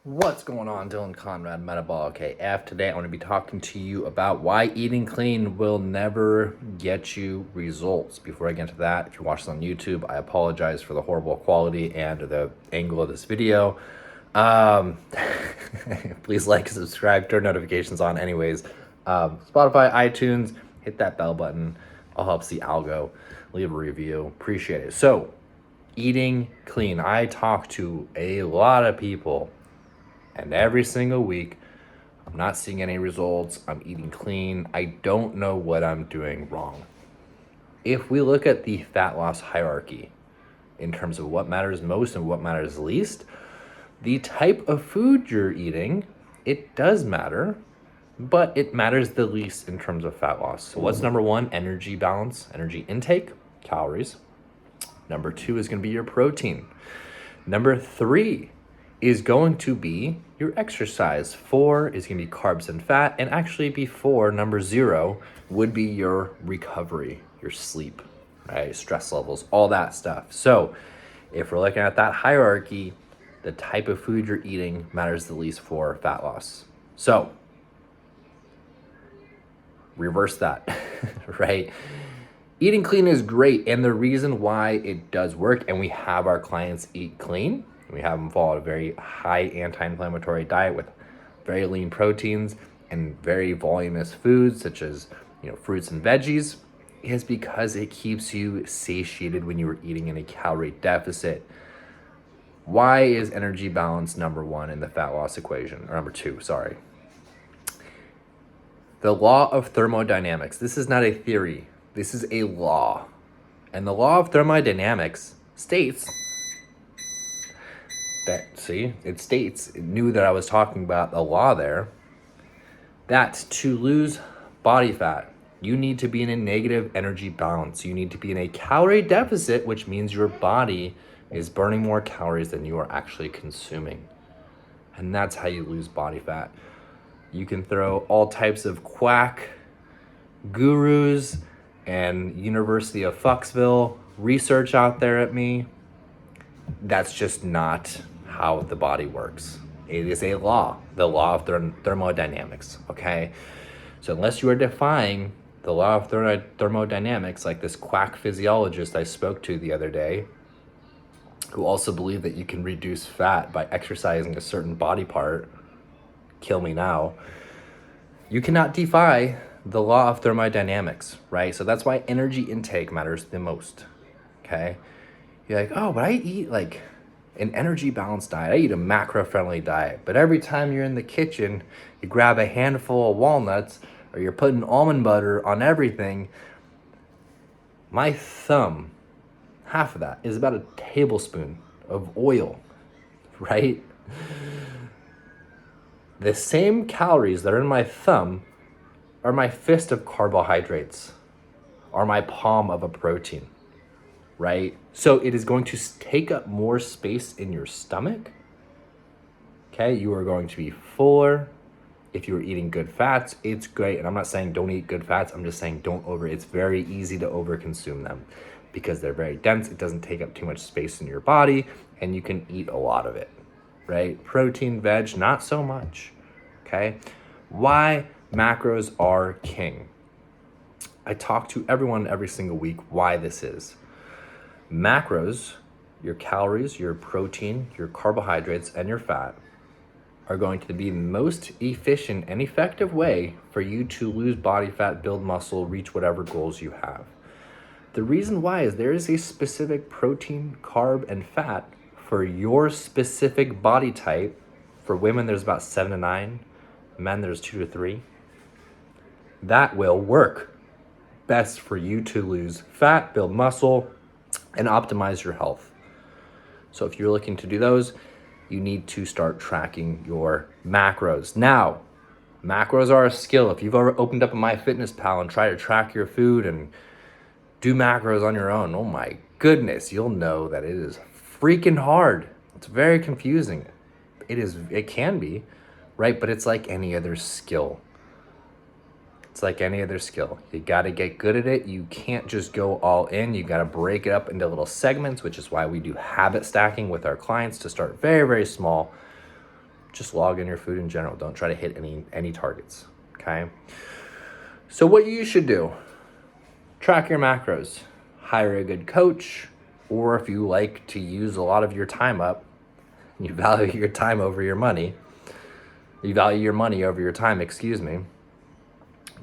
What's going on, Dylan Conrad, Metabolic AF. Today I want to be talking to you about why eating clean will never get you results. Before I get into that, if you're watching on YouTube, I apologize for the horrible quality and the angle of this video. Please like, subscribe, turn notifications on anyways. Spotify, iTunes, hit that bell button. All helps the algo. Leave a review. Appreciate it. So, eating clean. I talk to a lot of people, and every single week, I'm not seeing any results. I'm eating clean. I don't know what I'm doing wrong. If we look at the fat loss hierarchy in terms of what matters most and what matters least, the type of food you're eating, it does matter, but it matters the least in terms of fat loss. So what's number one? Energy balance, energy intake, calories. Number two is going to be your protein. Number three is going to be your exercise. Four is going to be carbs and fat. And actually before number zero would be your recovery, your sleep, right? Stress levels, all that stuff. So if we're looking at that hierarchy, the type of food you're eating matters the least for fat loss. So reverse that, right? Eating clean is great. And the reason why it does work, and we have our clients eat clean, we have them follow a very high anti-inflammatory diet with very lean proteins and very voluminous foods such as fruits and veggies, is because it keeps you satiated when you are eating in a calorie deficit. Why is energy balance number one in the fat loss equation? Or number two, sorry. The law of thermodynamics. This is not a theory. This is a law. And the law of thermodynamics states that, it knew that I was talking about the law there, that to lose body fat, you need to be in a negative energy balance. You need to be in a calorie deficit, which means your body is burning more calories than you are actually consuming. And that's how you lose body fat. You can throw all types of quack gurus and University of Fucksville research out there at me. That's just not how the body works. It is a law, the law of thermodynamics, okay? So unless you are defying the law of thermodynamics, like this quack physiologist I spoke to the other day, who also believed that you can reduce fat by exercising a certain body part, kill me now, you cannot defy the law of thermodynamics, right? So that's why energy intake matters the most, okay? You're like, oh, but I eat like an energy balanced diet. I eat a macro friendly diet. But every time you're in the kitchen, you grab a handful of walnuts or you're putting almond butter on everything. My thumb, half of that is about a tablespoon of oil, right? The same calories that are in my thumb are my fist of carbohydrates, are my palm of a protein, right? So it is going to take up more space in your stomach. Okay, you are going to be fuller. If you're eating good fats, it's great. And I'm not saying don't eat good fats. I'm just saying it's very easy to overconsume them because they're very dense. It doesn't take up too much space in your body and you can eat a lot of it, right? Protein, veg, not so much, okay? Why macros are king. I talk to everyone every single week why this is. Macros, your calories, your protein, your carbohydrates, and your fat are going to be the most efficient and effective way for you to lose body fat, build muscle, reach whatever goals you have. The reason why is there is a specific protein, carb, and fat for your specific body type. For women, there's about 7 to 9. Men, there's 2 to 3. That will work best for you to lose fat, build muscle, and optimize your health. So if you're looking to do those, you need to start tracking your macros. Now, macros are a skill. If you've ever opened up a MyFitnessPal and tried to track your food and do macros on your own, oh my goodness, you'll know that it is freaking hard. It's very confusing. It can be, right? But it's like any other skill. It's like any other skill. You got to get good at it. You can't just go all in. You got to break it up into little segments, which is why we do habit stacking with our clients to start very, very small. Just log in your food in general. Don't try to hit any targets, okay? So what you should do, track your macros, hire a good coach, or if you like to use a lot of your time up, you value your time over your money, you value your money over your time,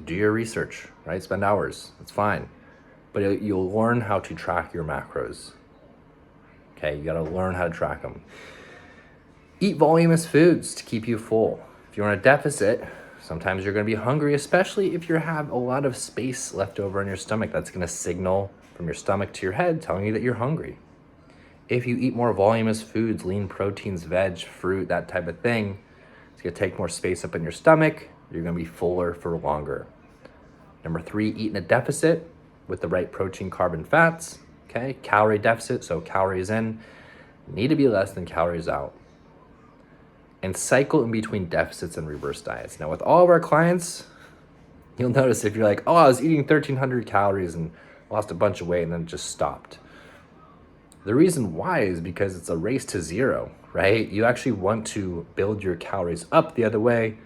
do your research, right? Spend hours, it's fine. But you'll learn how to track your macros, okay? You gotta learn how to track them. Eat voluminous foods to keep you full. If you're on a deficit, sometimes you're gonna be hungry, especially if you have a lot of space left over in your stomach. That's gonna signal from your stomach to your head telling you that you're hungry. If you eat more voluminous foods, lean proteins, veg, fruit, that type of thing, it's gonna take more space up in your stomach. You're gonna be fuller for longer. Number 3, eat in a deficit with the right protein, carb, and fats. Okay, calorie deficit, so calories in need to be less than calories out. And cycle in between deficits and reverse diets. Now with all of our clients, you'll notice if you're like, oh, I was eating 1,300 calories and lost a bunch of weight and then just stopped. The reason why is because it's a race to zero, right? You actually want to build your calories up the other way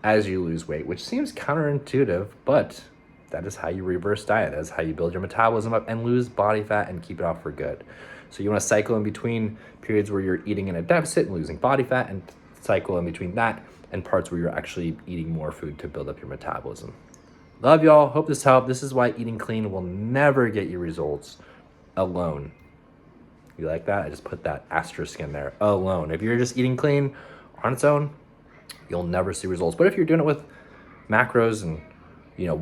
as you lose weight, which seems counterintuitive, but that is how you reverse diet. That is how you build your metabolism up and lose body fat and keep it off for good. So you want to cycle in between periods where you're eating in a deficit and losing body fat, and cycle in between that and parts where you're actually eating more food to build up your metabolism. Love y'all. Hope this helped. This is why eating clean will never get you results alone. You like that? I just put that asterisk in there. Alone. If you're just eating clean on its own, you'll never see results. But if you're doing it with macros and,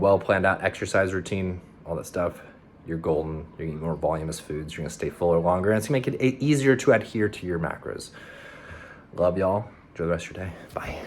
well planned out exercise routine, all that stuff, you're golden. You're eating more voluminous foods. You're gonna stay fuller longer, and it's gonna make it easier to adhere to your macros. Love y'all. Enjoy the rest of your day. Bye.